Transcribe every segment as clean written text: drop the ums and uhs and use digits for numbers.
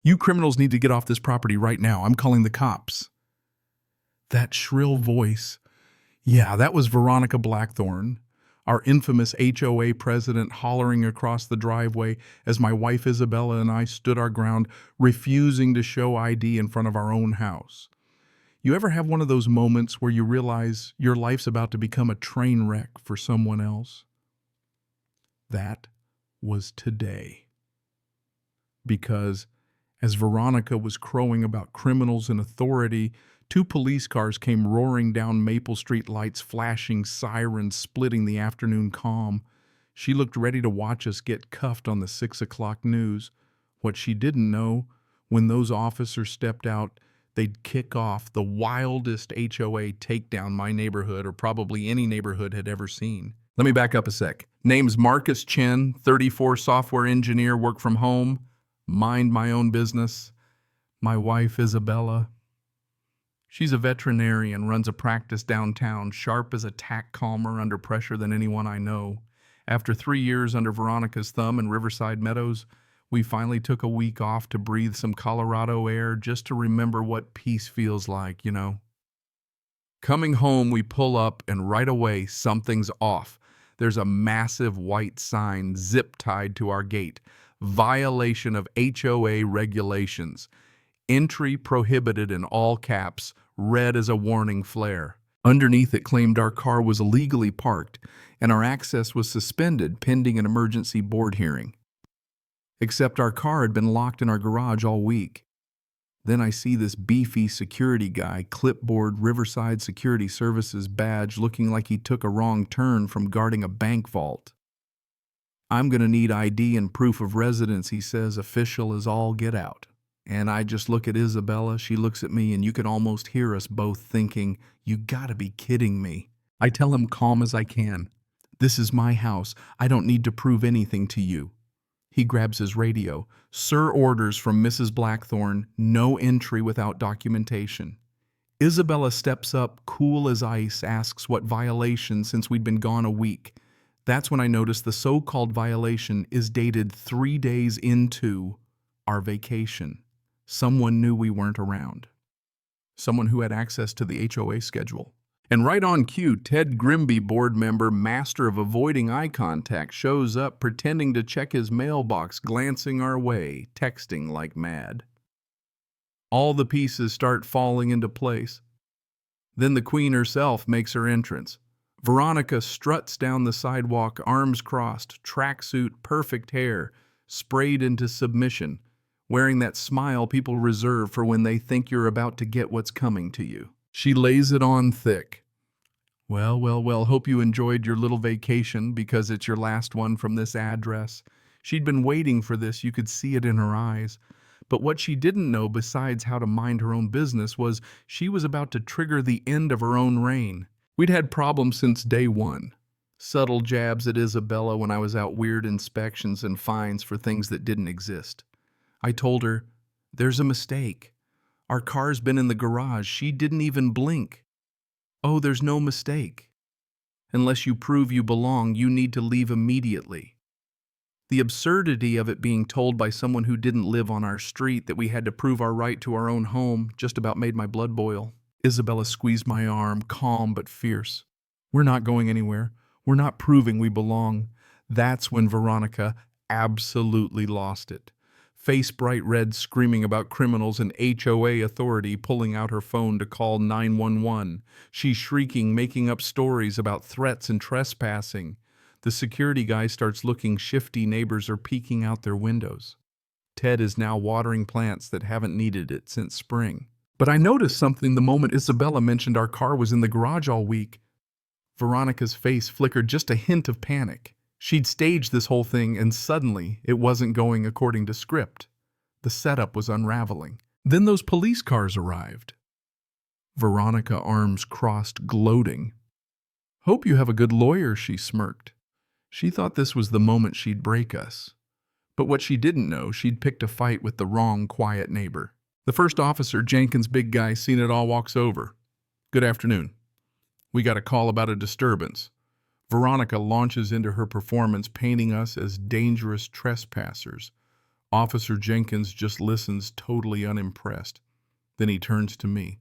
You criminals need to get off this property right now. I'm calling the cops. That shrill voice. Yeah, that was Veronica Blackthorne, our infamous HOA president, hollering across the driveway as my wife Isabella and I stood our ground, refusing to show ID in front of our own house. You ever have one of those moments where you realize your life's about to become a train wreck for someone else? That was today. Because as Veronica was crowing about criminals and authority, two police cars came roaring down Maple Street, lights flashing, sirens splitting the afternoon calm. She looked ready to watch us get cuffed on the 6 o'clock news. What she didn't know, when those officers stepped out, they'd kick off the wildest HOA takedown my neighborhood, or probably any neighborhood, had ever seen. Let me back up a sec. Name's Marcus Chen, 34, software engineer, work from home, mind my own business. My wife, Isabella, she's a veterinarian, runs a practice downtown, sharp as a tack, calmer under pressure than anyone I know. After 3 years under Veronica's thumb in Riverside Meadows, we finally took a week off to breathe some Colorado air, just to remember what peace feels like, you know. Coming home, we pull up, and right away, something's off. There's a massive white sign zip-tied to our gate. Violation of HOA regulations. Entry prohibited in all caps, red as a warning flare. Underneath it claimed our car was illegally parked, and our access was suspended pending an emergency board hearing. Except our car had been locked in our garage all week. Then I see this beefy security guy, clipboard Riverside Security Services badge, looking like he took a wrong turn from guarding a bank vault. I'm going to need ID and proof of residence, he says, official as all get out. And I just look at Isabella, she looks at me, and you can almost hear us both thinking, you gotta be kidding me. I tell him calm as I can, this is my house, I don't need to prove anything to you. He grabs his radio. Sir, orders from Mrs. Blackthorne, no entry without documentation. Isabella steps up, cool as ice, asks what violation since we'd been gone a week. That's when I notice the so-called violation is dated 3 days into our vacation. Someone knew we weren't around. Someone who had access to the HOA schedule. And right on cue, Ted Grimby, board member, master of avoiding eye contact, shows up pretending to check his mailbox, glancing our way, texting like mad. All the pieces start falling into place. Then the queen herself makes her entrance. Veronica struts down the sidewalk, arms crossed, tracksuit, perfect hair, sprayed into submission, wearing that smile people reserve for when they think you're about to get what's coming to you. She lays it on thick. Well, hope you enjoyed your little vacation because it's your last one from this address. She'd been waiting for this, you could see it in her eyes. But what she didn't know, besides how to mind her own business, was she was about to trigger the end of her own reign. We'd had problems since day one. Subtle jabs at Isabella when I was out, weird inspections and fines for things that didn't exist. I told her, there's a mistake. Our car's been in the garage. She didn't even blink. Oh, there's no mistake. Unless you prove you belong, you need to leave immediately. The absurdity of it being told by someone who didn't live on our street that we had to prove our right to our own home just about made my blood boil. Isabella squeezed my arm, calm but fierce. We're not going anywhere. We're not proving we belong. That's when Veronica absolutely lost it. Face bright red, screaming about criminals and HOA authority, pulling out her phone to call 911. She's shrieking, making up stories about threats and trespassing. The security guy starts looking shifty. Neighbors are peeking out their windows. Ted is now watering plants that haven't needed it since spring. But I noticed something the moment Isabella mentioned our car was in the garage all week. Veronica's face flickered just a hint of panic. She'd staged this whole thing, and suddenly it wasn't going according to script. The setup was unraveling. Then those police cars arrived. Veronica, arms crossed, gloating. Hope you have a good lawyer, she smirked. She thought this was the moment she'd break us. But what she didn't know, she'd picked a fight with the wrong quiet neighbor. The first officer, Jenkins' big guy, seen it all, walks over. Good afternoon. We got a call about a disturbance. Veronica launches into her performance, painting us as dangerous trespassers. Officer Jenkins just listens, totally unimpressed. Then he turns to me.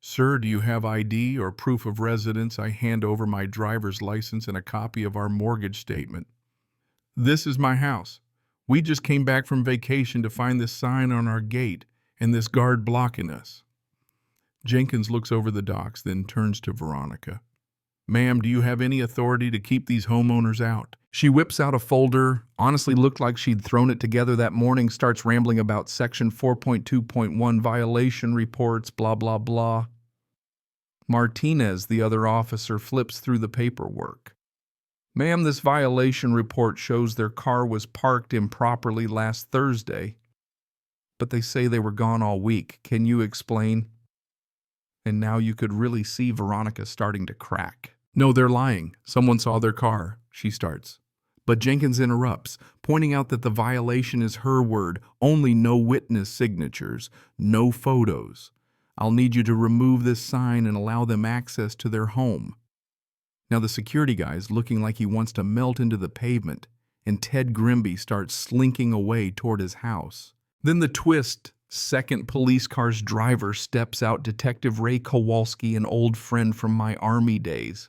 Sir, do you have ID or proof of residence? I hand over my driver's license and a copy of our mortgage statement. This is my house. We just came back from vacation to find this sign on our gate and this guard blocking us. Jenkins looks over the docks, then turns to Veronica. Ma'am, do you have any authority to keep these homeowners out? She whips out a folder, honestly looked like she'd thrown it together that morning, starts rambling about Section 4.2.1 violation reports, blah, blah, blah. Martinez, the other officer, flips through the paperwork. Ma'am, this violation report shows their car was parked improperly last Thursday, but they say they were gone all week. Can you explain? And now you could really see Veronica starting to crack. No, they're lying. Someone saw their car, she starts. But Jenkins interrupts, pointing out that the violation is her word, only no witness signatures, no photos. I'll need you to remove this sign and allow them access to their home. Now the security guy's looking like he wants to melt into the pavement, and Ted Grimby starts slinking away toward his house. Then the twist. Second police car's driver steps out, Detective Ray Kowalski, an old friend from my Army days.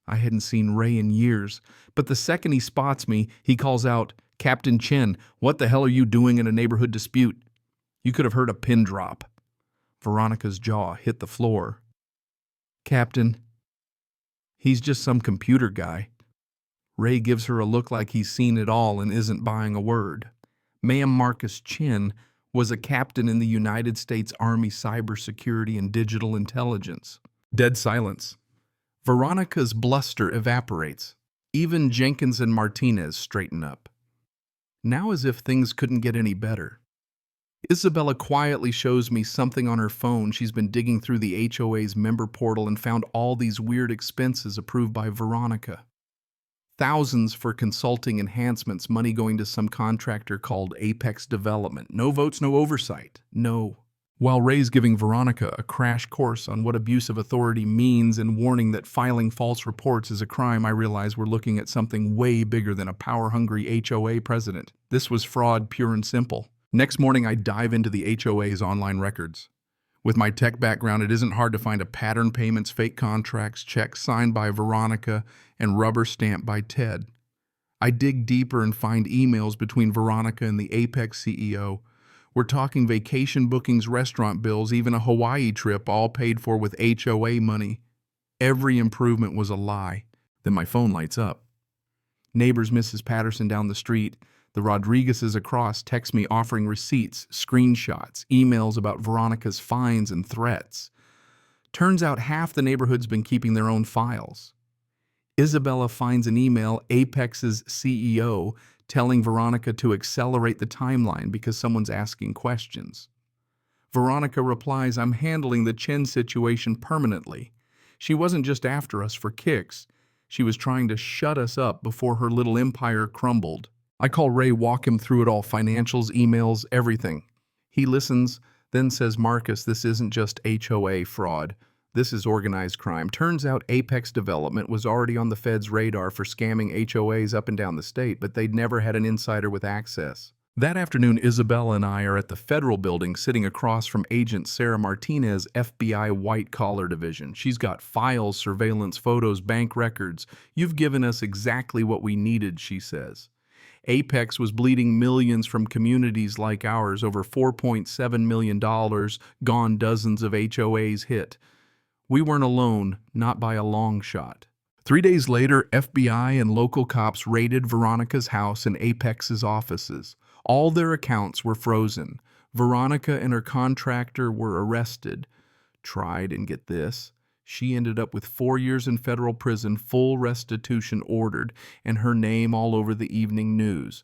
I hadn't seen Ray in years, but the second he spots me, he calls out, Captain Chen, what the hell are you doing in a neighborhood dispute? You could have heard a pin drop. Veronica's jaw hit the floor. Captain, he's just some computer guy. Ray gives her a look like he's seen it all and isn't buying a word. Ma'am, Marcus Chin was a captain in the United States Army Cybersecurity and Digital Intelligence. Dead silence. Veronica's bluster evaporates. Even Jenkins and Martinez straighten up. Now as if things couldn't get any better. Isabella quietly shows me something on her phone. She's been digging through the HOA's member portal and found all these weird expenses approved by Veronica. Thousands for consulting enhancements, money going to some contractor called Apex Development. No votes, no oversight. No. While Ray's giving Veronica a crash course on what abuse of authority means and warning that filing false reports is a crime, I realize we're looking at something way bigger than a power-hungry HOA president. This was fraud, pure and simple. Next morning, I dive into the HOA's online records. With my tech background, it isn't hard to find a pattern payments, fake contracts, checks signed by Veronica, and rubber stamped by Ted. I dig deeper and find emails between Veronica and the Apex CEO. We're talking vacation bookings, restaurant bills, even a Hawaii trip, all paid for with HOA money. Every improvement was a lie. Then my phone lights up. Neighbors Mrs. Patterson down the street, the Rodriguezes across text me offering receipts, screenshots, emails about Veronica's fines and threats. Turns out half the neighborhood's been keeping their own files. Isabella finds an email, Apex's CEO, telling Veronica to accelerate the timeline because someone's asking questions. Veronica replies, I'm handling the Chen situation permanently. She wasn't just after us for kicks. She was trying to shut us up before her little empire crumbled. I call Ray, walk him through it all, financials, emails, everything. He listens, then says, Marcus, this isn't just HOA fraud. This is organized crime. Turns out Apex Development was already on the Fed's radar for scamming HOAs up and down the state, but they'd never had an insider with access. That afternoon, Isabella and I are at the federal building sitting across from Agent Sarah Martinez, FBI white-collar division. She's got files, surveillance, photos, bank records. You've given us exactly what we needed, she says. Apex was bleeding millions from communities like ours, over $4.7 million, gone dozens of HOAs hit. We weren't alone, not by a long shot. 3 days later, FBI and local cops raided Veronica's house and Apex's offices. All their accounts were frozen. Veronica and her contractor were arrested. Tried, and get this, she ended up with 4 years in federal prison, full restitution ordered, and her name all over the evening news.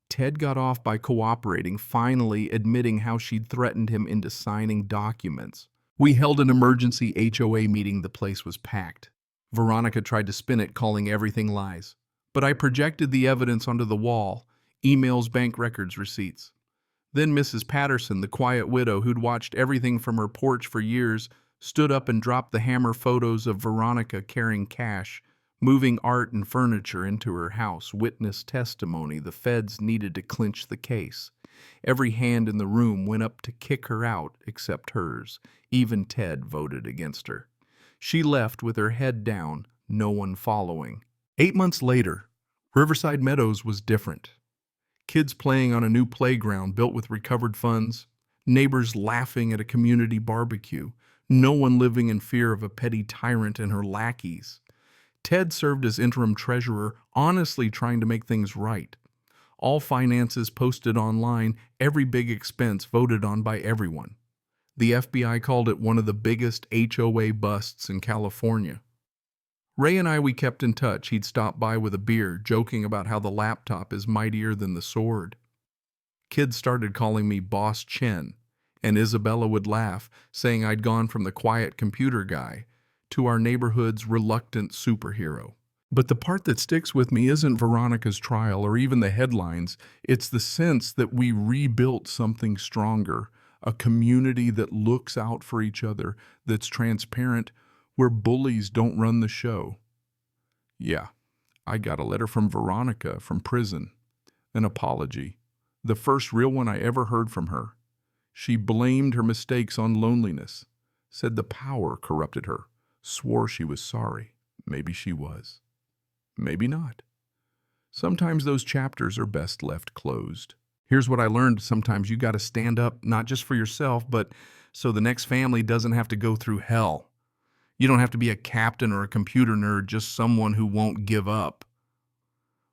Ted got off by cooperating, finally admitting how she'd threatened him into signing documents. We held an emergency HOA meeting. The place was packed. Veronica tried to spin it, calling everything lies. But I projected the evidence onto the wall, emails, bank records, receipts. Then Mrs. Patterson, the quiet widow who'd watched everything from her porch for years, stood up and dropped the hammer, photos of Veronica carrying cash, Moving art and furniture into her house, witness testimony, the feds needed to clinch the case. Every hand in the room went up to kick her out except hers. Even Ted voted against her. She left with her head down, no one following. 8 months later, Riverside Meadows was different. Kids playing on a new playground built with recovered funds, neighbors laughing at a community barbecue, no one living in fear of a petty tyrant and her lackeys. Ted served as interim treasurer, honestly trying to make things right. All finances posted online, every big expense voted on by everyone. The FBI called it one of the biggest HOA busts in California. Ray and we kept in touch. He'd stop by with a beer, joking about how the laptop is mightier than the sword. Kids started calling me Boss Chen, and Isabella would laugh, saying I'd gone from the quiet computer guy to our neighborhood's reluctant superhero. But the part that sticks with me isn't Veronica's trial or even the headlines. It's the sense that we rebuilt something stronger, a community that looks out for each other, that's transparent, where bullies don't run the show. Yeah, I got a letter from Veronica from prison, an apology, the first real one I ever heard from her. She blamed her mistakes on loneliness, said the power corrupted her, swore she was sorry. Maybe she was. Maybe not. Sometimes those chapters are best left closed. Here's what I learned. Sometimes you got to stand up, not just for yourself, but so the next family doesn't have to go through hell. You don't have to be a captain or a computer nerd, just someone who won't give up.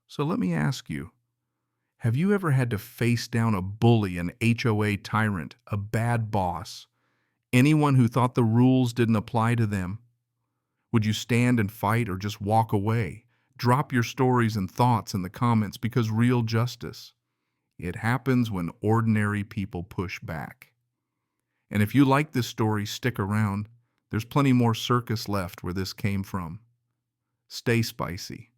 So let me ask you, have you ever had to face down a bully, an HOA tyrant, a bad boss, anyone who thought the rules didn't apply to them? Would you stand and fight or just walk away? Drop your stories and thoughts in the comments, because real justice, it happens when ordinary people push back. And if you like this story, stick around. There's plenty more circus left where this came from. Stay spicy.